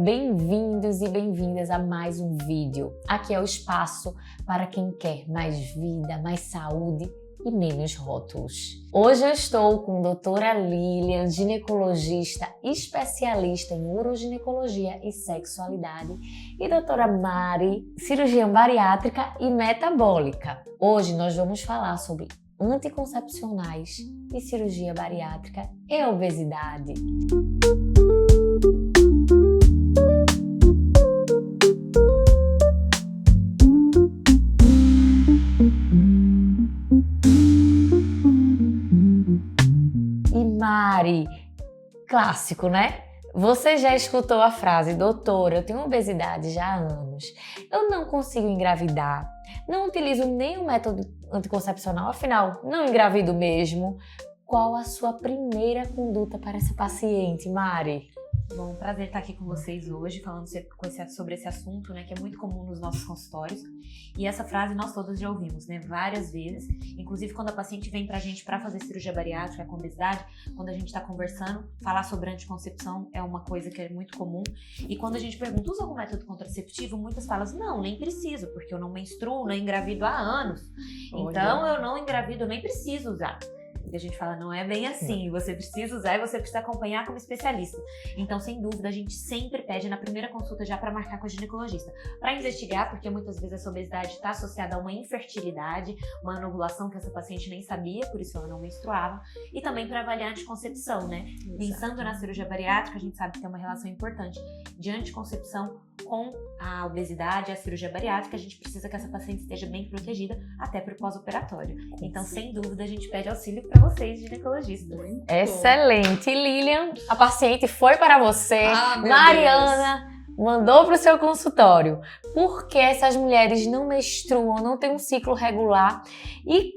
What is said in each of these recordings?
Bem-vindos e bem-vindas a mais um vídeo. Aqui é o espaço para quem quer mais vida, mais saúde e menos rótulos. Hoje eu estou com a doutora Lilian, ginecologista especialista em uroginecologia e sexualidade, e doutora Mari, cirurgia bariátrica e metabólica. Hoje nós vamos falar sobre anticoncepcionais e cirurgia bariátrica e obesidade. Mari, clássico, né? Você já escutou a frase, doutora, eu tenho obesidade já há anos, eu não consigo engravidar, não utilizo nenhum método anticoncepcional, afinal, não engravido mesmo. Qual a sua primeira conduta para essa paciente, Mari? Bom, prazer estar aqui com vocês hoje, falando sobre esse assunto, né, que é muito comum nos nossos consultórios. E essa frase nós todos já ouvimos, né, várias vezes. Inclusive, quando a paciente vem pra gente para fazer cirurgia bariátrica com obesidade, quando a gente está conversando, falar sobre anticoncepção é uma coisa que é muito comum. E quando a gente pergunta, usa algum método contraceptivo? Muitas falam, não, nem preciso, porque eu não menstruo, não engravido há anos. Então, eu não engravido, eu nem preciso usar. E a gente fala, não é bem assim, você precisa usar e você precisa acompanhar como especialista. Então, sem dúvida, a gente sempre pede na primeira consulta já para marcar com a ginecologista, para investigar, porque muitas vezes essa obesidade está associada a uma infertilidade, uma anovulação que essa paciente nem sabia, por isso ela não menstruava, e também para avaliar a anticoncepção, né? Exato. Pensando na cirurgia bariátrica, a gente sabe que tem uma relação importante de anticoncepção com a obesidade, a cirurgia bariátrica. A gente precisa que essa paciente esteja bem protegida até para o pós-operatório. Então, sem dúvida, a gente pede auxílio para vocês, ginecologistas. Excelente. Lilian, a paciente foi para você. Mariana mandou para o seu consultório. Por que essas mulheres não menstruam, não têm um ciclo regular? E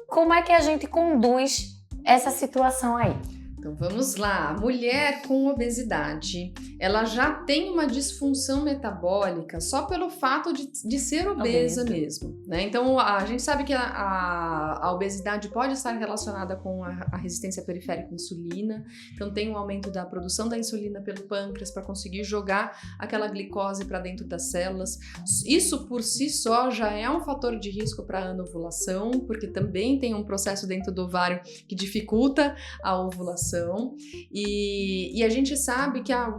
como é que a gente conduz essa situação aí? Então vamos lá, a mulher com obesidade, ela já tem uma disfunção metabólica só pelo fato de ser obesa mesmo, né? Então a gente sabe que a obesidade pode estar relacionada com a resistência periférica à insulina, então tem um aumento da produção da insulina pelo pâncreas para conseguir jogar aquela glicose para dentro das células. Isso por si só já é um fator de risco para a anovulação, porque também tem um processo dentro do ovário que dificulta a ovulação. E a gente sabe que a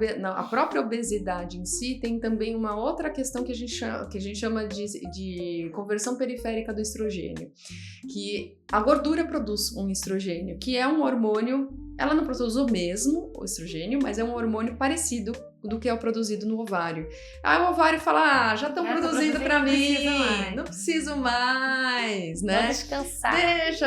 própria obesidade em si tem também uma outra questão que a gente chama de conversão periférica do estrogênio, que a gordura produz um estrogênio, que é um hormônio, ela não produz o mesmo, o estrogênio, mas é um hormônio parecido do que é o produzido no ovário. Aí o ovário fala, já estão produzindo para mim, não preciso mais, né? Vou descansar.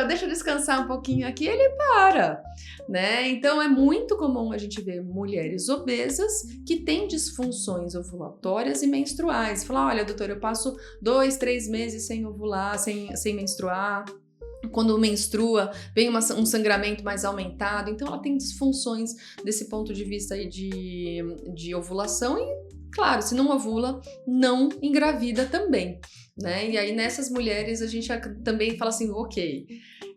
Deixa eu descansar um pouquinho aqui, ele para, né? Então é muito comum a gente ver mulheres obesas que têm disfunções ovulatórias e menstruais. Falar, olha, doutora, eu passo 2, 3 meses sem ovular, sem menstruar. Quando menstrua, vem um sangramento mais aumentado, então ela tem disfunções desse ponto de vista aí de ovulação e, claro, se não ovula, não engravida também, né? E aí nessas mulheres a gente também fala assim, ok,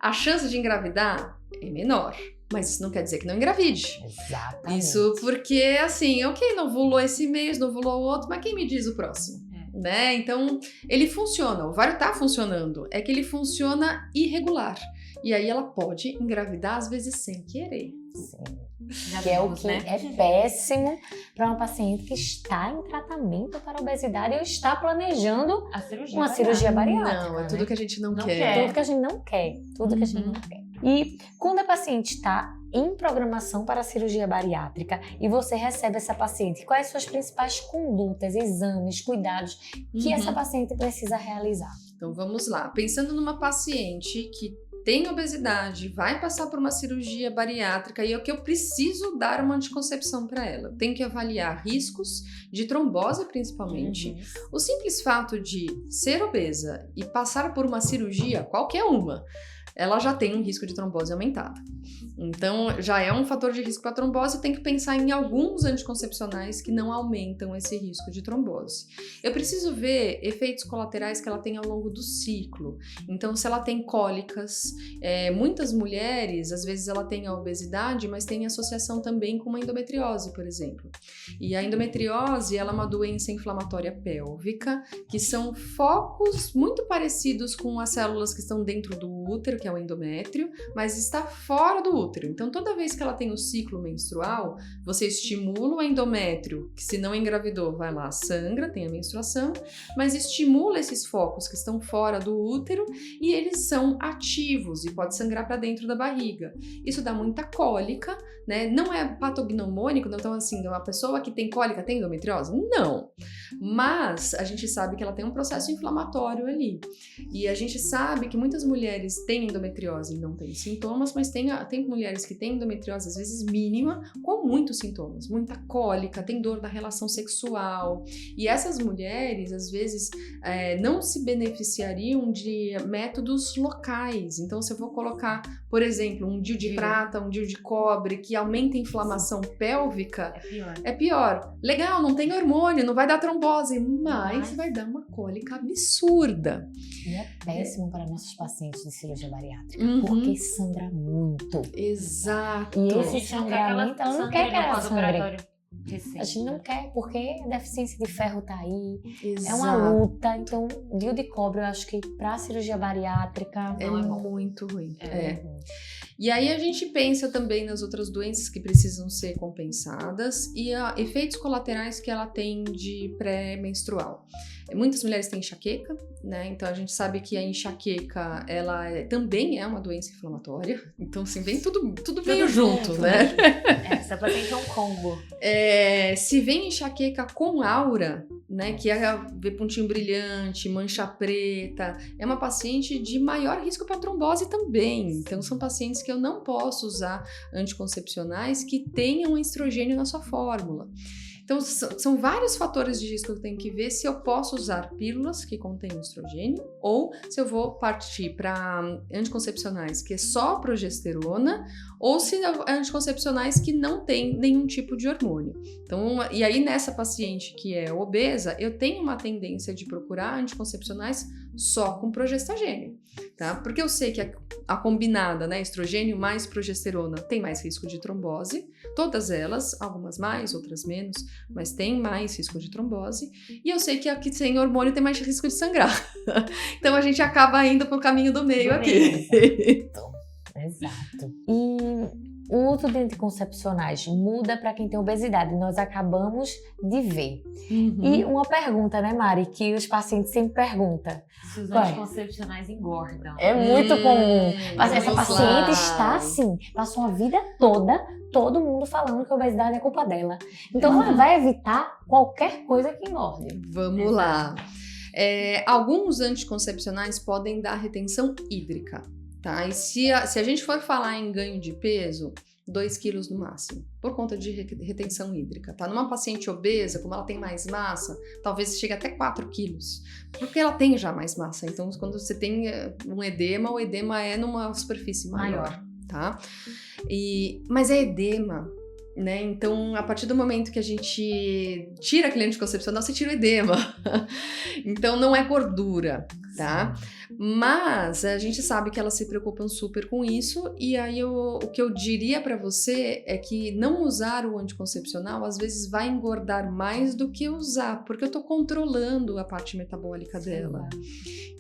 a chance de engravidar é menor, mas isso não quer dizer que não engravide. Exatamente. Isso porque, assim, ok, não ovulou esse mês, não ovulou o outro, mas quem me diz o próximo? Né? Então, ele funciona, o ovário tá funcionando, é que ele funciona irregular. E aí ela pode engravidar, às vezes, sem querer. Sim. Que é o que é péssimo para uma paciente que está em tratamento para a obesidade ou está planejando uma cirurgia bariátrica. Não, é tudo que a gente não quer. Tudo que a gente não quer. Tudo que a gente não quer. E quando a paciente está em programação para a cirurgia bariátrica e você recebe essa paciente, quais são as principais condutas, exames, cuidados que essa paciente precisa realizar? Então vamos lá, pensando numa paciente que tem obesidade, vai passar por uma cirurgia bariátrica e é o que eu preciso dar uma anticoncepção para ela. Tem que avaliar riscos de trombose principalmente. O simples fato de ser obesa e passar por uma cirurgia, qualquer uma, ela já tem um risco de trombose aumentado. Então, já é um fator de risco para trombose, tem que pensar em alguns anticoncepcionais que não aumentam esse risco de trombose. Eu preciso ver efeitos colaterais que ela tem ao longo do ciclo. Então, se ela tem cólicas, muitas mulheres, às vezes ela tem a obesidade, mas tem associação também com uma endometriose, por exemplo. E a endometriose, ela é uma doença inflamatória pélvica, que são focos muito parecidos com as células que estão dentro do útero, que é o endométrio, mas está fora do útero. Então, toda vez que ela tem o ciclo menstrual, você estimula o endométrio, que se não engravidou, vai lá, sangra, tem a menstruação, mas estimula esses focos que estão fora do útero e eles são ativos e pode sangrar para dentro da barriga. Isso dá muita cólica, né? Não é patognomônico, então assim, uma pessoa que tem cólica tem endometriose? Não. Mas a gente sabe que ela tem um processo inflamatório ali. E a gente sabe que muitas mulheres têm endometriose e não têm sintomas, mas tem mulheres que têm endometriose, às vezes mínima, com muitos sintomas, muita cólica, tem dor da relação sexual. E essas mulheres, às vezes, não se beneficiariam de métodos locais. Então, se eu vou colocar, por exemplo, um DIU de prata, um DIU de cobre, que aumenta a inflamação pélvica, é pior. Legal, não tem hormônio, não vai dar trombose, mas vai dar uma cólica absurda. E é péssimo para nossos pacientes de cirurgia bariátrica, porque sangra muito. Exato. E esse sangramento, ela não quer que ela sangre. Recente, a gente não quer, porque a deficiência de ferro tá aí, Exato. É uma luta. Então, DIU de cobre, eu acho que pra cirurgia bariátrica é muito ruim. ruim. E aí a gente pensa também nas outras doenças que precisam ser compensadas e efeitos colaterais que ela tem de pré-menstrual. Muitas mulheres têm enxaqueca, né? Então a gente sabe que a enxaqueca, ela também é uma doença inflamatória. Então, assim, vem tudo meio junto, né? Essa paciente é um combo. Se vem enxaqueca com aura, né? Que é ver pontinho brilhante, mancha preta, é uma paciente de maior risco para trombose também. Então, são pacientes que eu não posso usar anticoncepcionais que tenham estrogênio na sua fórmula. Então, são vários fatores de risco que eu tenho que ver se eu posso usar pílulas que contêm estrogênio ou se eu vou partir para anticoncepcionais que é só progesterona ou se anticoncepcionais que não têm nenhum tipo de hormônio. Então, e aí nessa paciente que é obesa, eu tenho uma tendência de procurar anticoncepcionais só com progestagênio, tá? Porque eu sei que a combinada, né, estrogênio mais progesterona tem mais risco de trombose, todas elas, algumas mais, outras menos, mas tem mais risco de trombose, e eu sei que a que sem hormônio tem mais risco de sangrar. Então a gente acaba indo pro caminho do meio aqui. Exato. E o uso de anticoncepcionais muda para quem tem obesidade, nós acabamos de ver. E uma pergunta, né, Mari, que os pacientes sempre perguntam. Se os anticoncepcionais engordam. É muito comum. Essa paciente está assim, passou a vida toda, todo mundo falando que a obesidade é culpa dela. Então ela vai evitar qualquer coisa que engorde. Vamos lá. Alguns anticoncepcionais podem dar retenção hídrica. Tá? E se a gente for falar em ganho de peso, 2 quilos no máximo, por conta de retenção hídrica, tá? Numa paciente obesa, como ela tem mais massa, talvez chegue até 4 quilos, porque ela tem já mais massa. Então, quando você tem um edema, o edema é numa superfície maior, tá? Mas é edema, né? Então, a partir do momento que a gente tira aquele anticoncepcional, você tira o edema. Então, não é gordura, tá? Mas a gente sabe que elas se preocupam super com isso, e aí o que eu diria pra você é que não usar o anticoncepcional às vezes vai engordar mais do que usar, porque eu tô controlando a parte metabólica dela.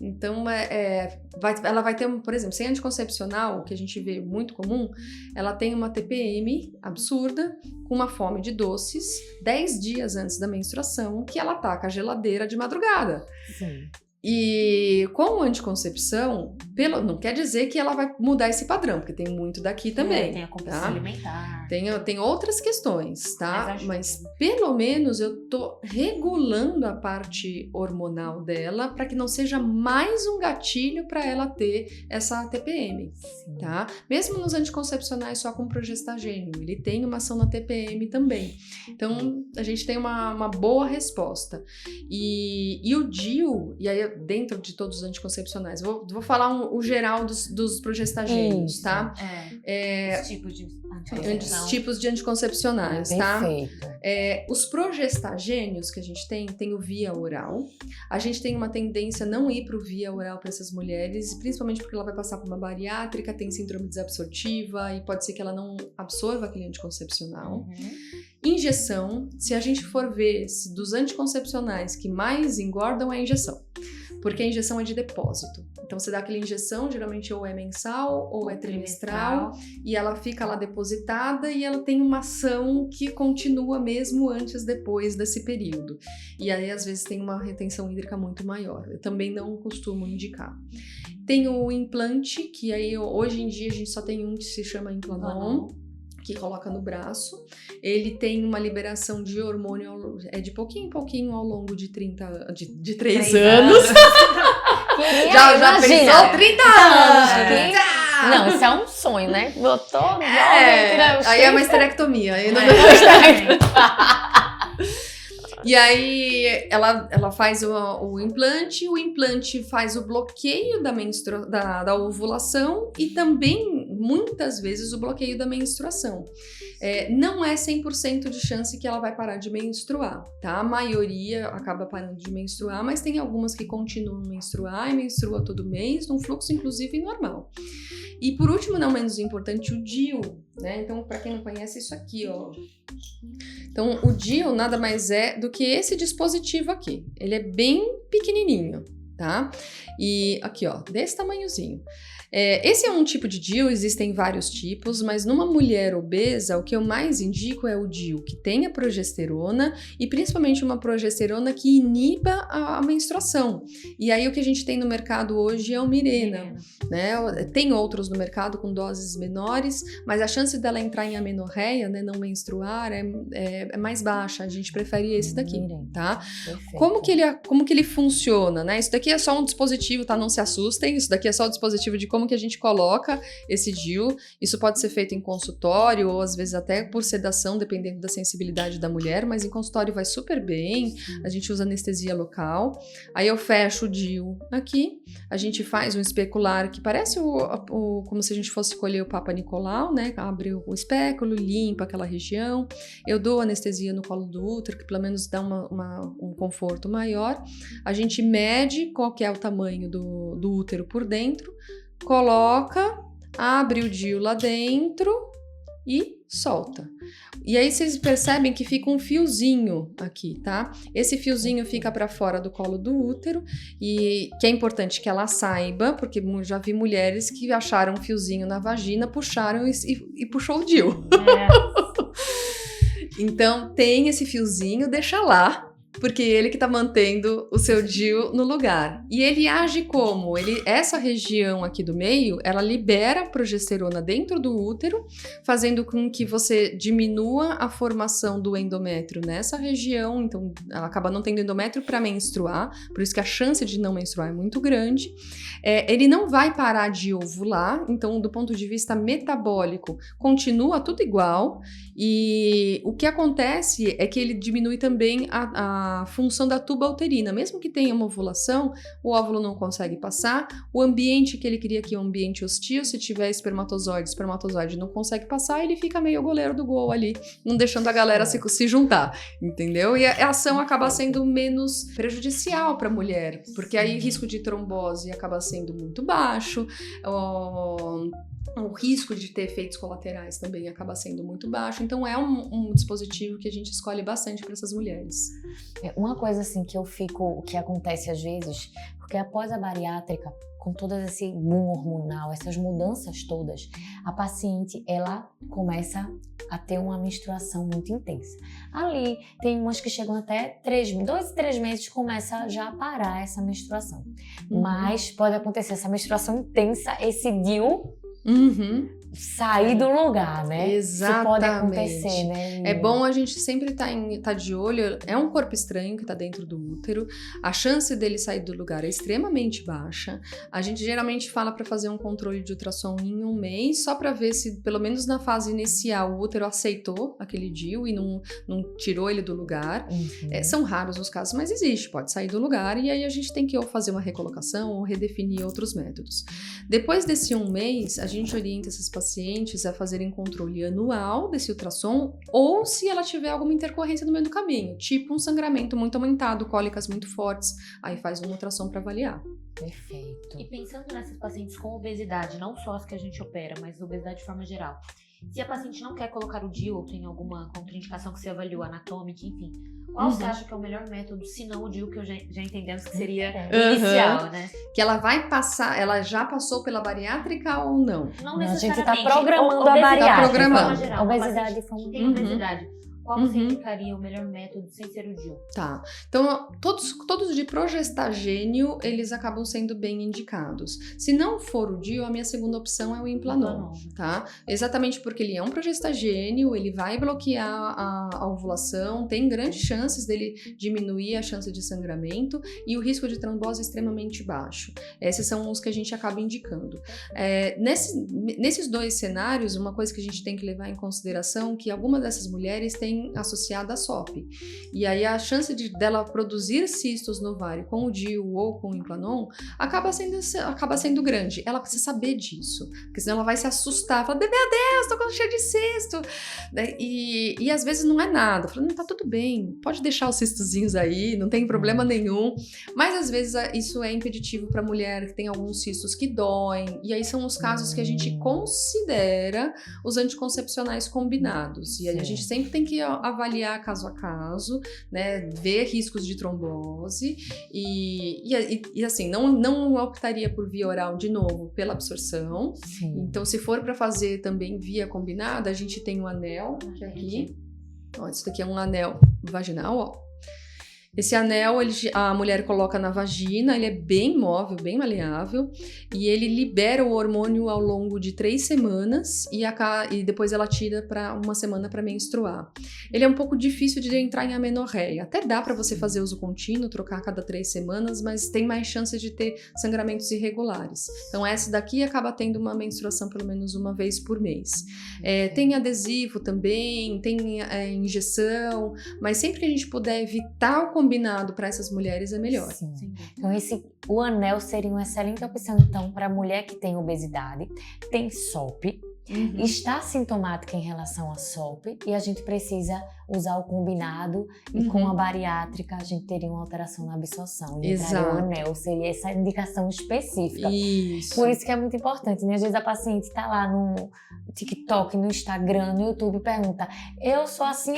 Então, ela vai ter, por exemplo, sem anticoncepcional, que a gente vê muito comum, ela tem uma TPM absurda, com uma fome de doces, 10 dias antes da menstruação, que ela taca a geladeira de madrugada. Sim. E com anticoncepção, não quer dizer que ela vai mudar esse padrão, porque tem muito daqui também. Tem a compulsão alimentar. Tem outras questões, tá? Mas pelo menos eu tô regulando a parte hormonal dela para que não seja mais um gatilho para ela ter essa TPM, tá? Mesmo nos anticoncepcionais só com progestagênio, ele tem uma ação na TPM também. Então, a gente tem uma boa resposta. E o DIU, e aí dentro de todos os anticoncepcionais. Vou falar o geral dos progestagênios, Isso. tá? Os tipos de Os tipos de anticoncepcionais, tá? Perfeito. Os progestagênios que a gente tem o via oral. A gente tem uma tendência a não ir pro via oral para essas mulheres, principalmente porque ela vai passar por uma bariátrica, tem síndrome desabsortiva e pode ser que ela não absorva aquele anticoncepcional. Injeção, se a gente for ver dos anticoncepcionais que mais engordam, é a injeção. Porque a injeção é de depósito. Então, você dá aquela injeção, geralmente ou é mensal ou é trimestral, e ela fica lá depositada e ela tem uma ação que continua mesmo depois desse período. E aí, às vezes, tem uma retenção hídrica muito maior. Eu também não costumo indicar. Tem o implante, que aí hoje em dia a gente só tem um que se chama Implanon, que coloca no braço. Ele tem uma liberação de hormônio de pouquinho em pouquinho ao longo de 3 anos. Já pensou? 30 anos! Não, isso é um sonho, né? Botou jovem, aí é uma esterectomia. Aí não E aí ela faz o implante faz o bloqueio da ovulação e também, muitas vezes, o bloqueio da menstruação. Não é 100% de chance que ela vai parar de menstruar, tá? A maioria acaba parando de menstruar, mas tem algumas que continuam a menstruar e menstrua todo mês, num fluxo, inclusive, normal. E, por último, não menos importante, o DIU, né? Então, para quem não conhece, isso aqui, ó. Então, o DIU nada mais é do que esse dispositivo aqui. Ele é bem pequenininho, tá? E aqui, ó, desse tamanhozinho. Esse é um tipo de DIU, existem vários tipos, mas numa mulher obesa, o que eu mais indico é o DIU que tenha progesterona e principalmente uma progesterona que iniba a menstruação. E aí o que a gente tem no mercado hoje é o Mirena, né? Tem outros no mercado com doses menores, mas a chance dela entrar em amenorreia, né, não menstruar, é mais baixa. A gente prefere esse daqui, tá? Como que ele funciona, né? Isso daqui é só um dispositivo, tá? Não se assustem, isso daqui é só o dispositivo de como que a gente coloca esse DIU. Isso pode ser feito em consultório ou às vezes até por sedação, dependendo da sensibilidade da mulher, mas em consultório vai super bem. A gente usa anestesia local. Aí eu fecho o DIU aqui, a gente faz um especular que parece como se a gente fosse colher o Papa Nicolau, né? Abre o espéculo, limpa aquela região. Eu dou anestesia no colo do útero, que pelo menos dá um conforto maior. A gente mede qual que é o tamanho do útero por dentro, coloca, abre o DIU lá dentro e solta. E aí vocês percebem que fica um fiozinho aqui, tá? Esse fiozinho fica para fora do colo do útero e que é importante que ela saiba, porque já vi mulheres que acharam um fiozinho na vagina, puxaram e puxou o DIU. Então tem esse fiozinho, deixa lá, porque ele que tá mantendo o seu DIU no lugar. E ele age como? Essa região aqui do meio, ela libera a progesterona dentro do útero, fazendo com que você diminua a formação do endométrio nessa região. Então, ela acaba não tendo endométrio para menstruar, por isso que a chance de não menstruar é muito grande. Ele não vai parar de ovular, então, do ponto de vista metabólico, continua tudo igual. E o que acontece é que ele diminui também a função da tuba uterina. Mesmo que tenha uma ovulação, o óvulo não consegue passar. O ambiente que ele queria aqui é um ambiente hostil. Se tiver espermatozoide não consegue passar, ele fica meio goleiro do gol ali, não deixando a galera se juntar, entendeu? E a ação acaba sendo menos prejudicial para a mulher, porque aí o risco de trombose acaba sendo muito baixo. O risco de ter efeitos colaterais também acaba sendo muito baixo. Então, é um dispositivo que a gente escolhe bastante para essas mulheres. Uma coisa assim que acontece às vezes, porque após a bariátrica, com todo esse boom hormonal, essas mudanças todas, a paciente, ela começa a ter uma menstruação muito intensa. Ali, tem umas que chegam até 2 e 3 meses, começa já a parar essa menstruação. Mas pode acontecer essa menstruação intensa, esse DIU sair do lugar, né? Exatamente. Isso pode acontecer, né? É bom a gente sempre tá de olho. É um corpo estranho que tá dentro do útero. A chance dele sair do lugar é extremamente baixa. A gente geralmente fala para fazer um controle de ultrassom em 1 mês, só para ver se, pelo menos na fase inicial, o útero aceitou aquele DIU e não tirou ele do lugar. São raros os casos, mas existe. Pode sair do lugar e aí a gente tem que ou fazer uma recolocação ou redefinir outros métodos. Depois desse 1 mês, a gente orienta essas pacientes a fazerem controle anual desse ultrassom ou se ela tiver alguma intercorrência no meio do caminho, tipo um sangramento muito aumentado, cólicas muito fortes, aí faz um ultrassom para avaliar. Perfeito. E pensando nessas pacientes com obesidade, não só as que a gente opera, mas obesidade de forma geral, se a paciente não quer colocar o DIU ou tem alguma contraindicação que você avaliou, anatômica, enfim, qual você acha que é o melhor método, se não o DIU, que já entendemos que seria inicial, né? Que ela vai passar, ela já passou pela bariátrica ou não? Não A gente necessariamente. tá programando a bariátrica. Tá programando. Geral, Obesidade de forma- tem obesidade. Qual você indicaria o melhor método sem ser o DIU? Tá. Então, todos de progestagênio, eles acabam sendo bem indicados. Se não for o DIU, a minha segunda opção é o Implanon, tá? Exatamente porque ele é um progestagênio, ele vai bloquear a ovulação, tem grandes chances dele diminuir a chance de sangramento e o risco de trombose é extremamente baixo. Esses são os que a gente acaba indicando. Nesses 2 cenários, uma coisa que a gente tem que levar em consideração é que alguma dessas mulheres tem associada a SOP. E aí a chance dela produzir cistos no ovário com o DIU ou com o Implanon acaba sendo grande. Ela precisa saber disso, porque senão ela vai se assustar, falar, meu Deus, tô cheia de cisto. E às vezes não é nada. Fala, não, tá tudo bem, pode deixar os cistozinhos aí, não tem problema nenhum. Mas às vezes isso é impeditivo para mulher que tem alguns cistos que doem. E aí são os casos que a gente considera os anticoncepcionais combinados. E aí a gente sempre tem que avaliar caso a caso, né, ver riscos de trombose e assim, não optaria por via oral de novo pela absorção. Sim. Então, se for para fazer também via combinada, a gente tem um anel, que é aqui, ó, isso daqui é um anel vaginal, ó. Esse anel, a mulher coloca na vagina, ele é bem móvel, bem maleável, e ele libera o hormônio ao longo de 3 semanas e depois ela tira para 1 semana para menstruar. Ele é um pouco difícil de entrar em amenorreia. Até dá para você fazer uso contínuo, trocar a cada 3 semanas, mas tem mais chance de ter sangramentos irregulares. Então, essa daqui acaba tendo uma menstruação pelo menos 1 vez por mês. Tem adesivo também, tem injeção, mas sempre que a gente puder evitar o combinado para essas mulheres é melhor. Sim. Então, o anel seria uma excelente opção, então, para a mulher que tem obesidade, tem SOP, está sintomática em relação à SOP e a gente precisa usar o combinado e com a bariátrica a gente teria uma alteração na absorção. E Exato. o anel seria essa indicação específica. Isso. Por isso que é muito importante, né? Às vezes a paciente está lá no TikTok, no Instagram, no YouTube e pergunta, eu sou assim,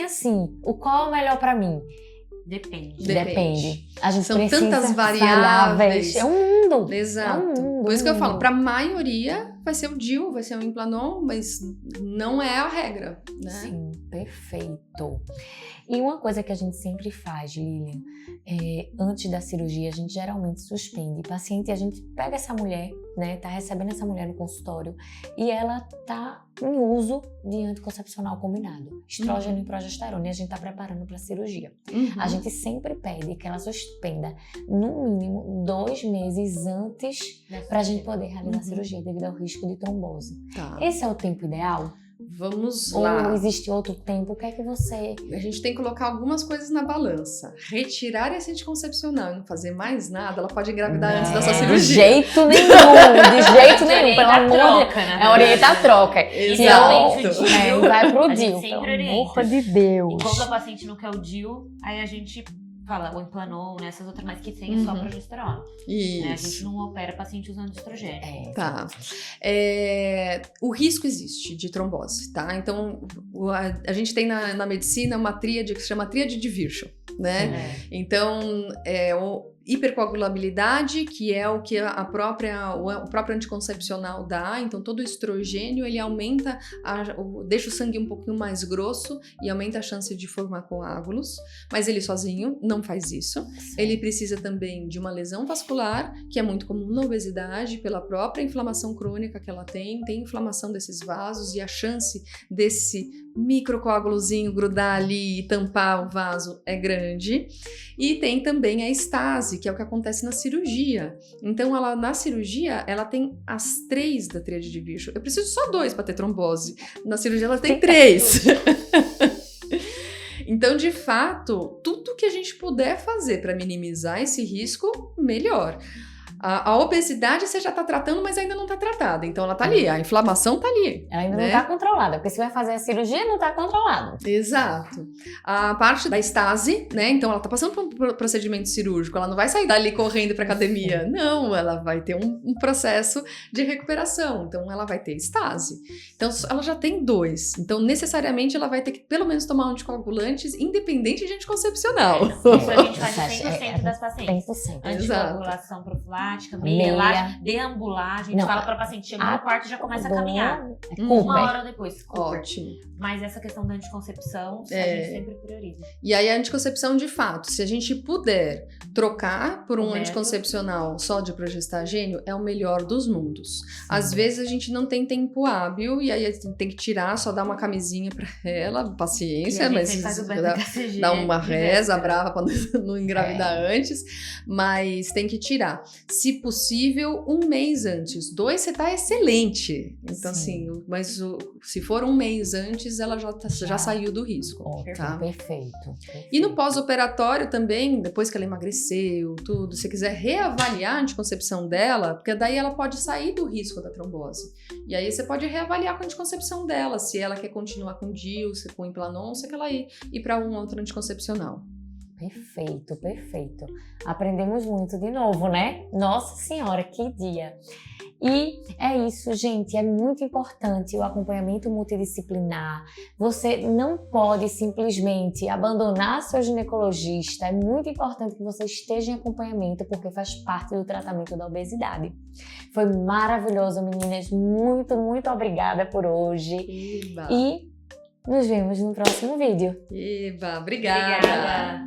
qual é o melhor para mim? Depende. A gente São precisa tantas variáveis. É um mundo. Exato. É um mundo, Por isso que eu falo, para a maioria vai ser o DIU, vai ser o Implanon, mas não é a regra, né? Sim, perfeito. E uma coisa que a gente sempre faz, Lilian, antes da cirurgia, a gente geralmente suspende o paciente e a gente pega essa mulher, né, tá recebendo essa mulher no consultório e ela tá em uso de anticoncepcional combinado, estrógeno e progesterona, e a gente tá preparando para a cirurgia. A gente sempre pede que ela suspenda no mínimo 2 meses antes para a gente poder realizar a cirurgia devido ao risco de trombose. Tá. Esse é o tempo ideal? Vamos Ou lá. existe outro tempo? O que é que você... A gente tem que colocar algumas coisas na balança. Retirar esse anticoncepcional e não fazer mais nada, ela pode engravidar antes da sua De cirurgia. jeito nenhum, de jeito nenhum, pelo amor de Deus. Né? É orientar a troca. Exato. Vai pro A gente DIU, sempre pelo amor orienta. de Deus. E quando a paciente não quer o DIU, aí a gente fala o Implanon, né, essas outras, mas que tem só progesterona. Né? A gente Isso. não opera paciente usando estrogênio. Tá. O risco existe de trombose, tá? Então, a gente tem na medicina uma tríade que se chama tríade de Virchow, né? Então, hipercoagulabilidade, que é o que o próprio anticoncepcional dá. Então, todo o estrogênio, ele aumenta, deixa o sangue um pouquinho mais grosso e aumenta a chance de formar coágulos. Mas ele sozinho não faz isso. Sim. Ele precisa também de uma lesão vascular, que é muito comum na obesidade, pela própria inflamação crônica que ela tem inflamação desses vasos e a chance desse microcoágulozinho grudar ali e tampar o vaso é grande. E tem também a estase, que é o que acontece na cirurgia. Então, na cirurgia, ela tem as 3 da tríade de Virchow. Eu preciso só 2 para ter trombose. Na cirurgia, ela tem 3. Então, de fato, tudo que a gente puder fazer para minimizar esse risco, melhor. A obesidade você já está tratando, mas ainda não está tratada. Então, ela está ali, a inflamação está ali. Ela ainda não está controlada, porque se vai fazer a cirurgia, não está controlado. Exato. A parte da estase, né? Então, ela está passando por um procedimento cirúrgico, ela não vai sair dali correndo para academia. Não, ela vai ter um processo de recuperação. Então, ela vai ter estase. Então, ela já tem 2. Então, necessariamente, ela vai ter que, pelo menos, tomar anticoagulantes, independente de anticoncepcional. Isso a gente faz 100% das pacientes. 100%. Anticoagulação profilática, meia, deambular. A gente fala para o paciente, chega no quarto e já começa a caminhar. Uma hora depois. Ótimo. Mas essa questão da anticoncepção, a gente sempre prioriza. E aí a anticoncepção, de fato, se a gente puder trocar por um anticoncepcional só de progestagênio, é o melhor dos mundos. Sim. Às vezes a gente não tem tempo hábil e aí a gente tem que tirar, só dar uma camisinha pra ela, paciência, mas dá uma reza brava pra não engravidar antes, mas tem que tirar. Se possível, 1 mês antes. 2, você tá excelente. Então, assim, mas se for 1 mês antes, ela já saiu do risco. Tá? Perfeito. E no pós-operatório também, depois que ela emagreceu, tudo, se você quiser reavaliar a anticoncepção dela, porque daí ela pode sair do risco da trombose. E aí você pode reavaliar com a anticoncepção dela, se ela quer continuar com DIU, se com Implanon, se ela ir para um outro anticoncepcional. Perfeito, perfeito. Aprendemos muito de novo, né? Nossa Senhora, que dia! E é isso, gente, é muito importante o acompanhamento multidisciplinar. Você não pode simplesmente abandonar seu ginecologista. É muito importante que você esteja em acompanhamento, porque faz parte do tratamento da obesidade. Foi maravilhoso, meninas. Muito, muito obrigada por hoje. Eba. E nos vemos no próximo vídeo. Eba, obrigada.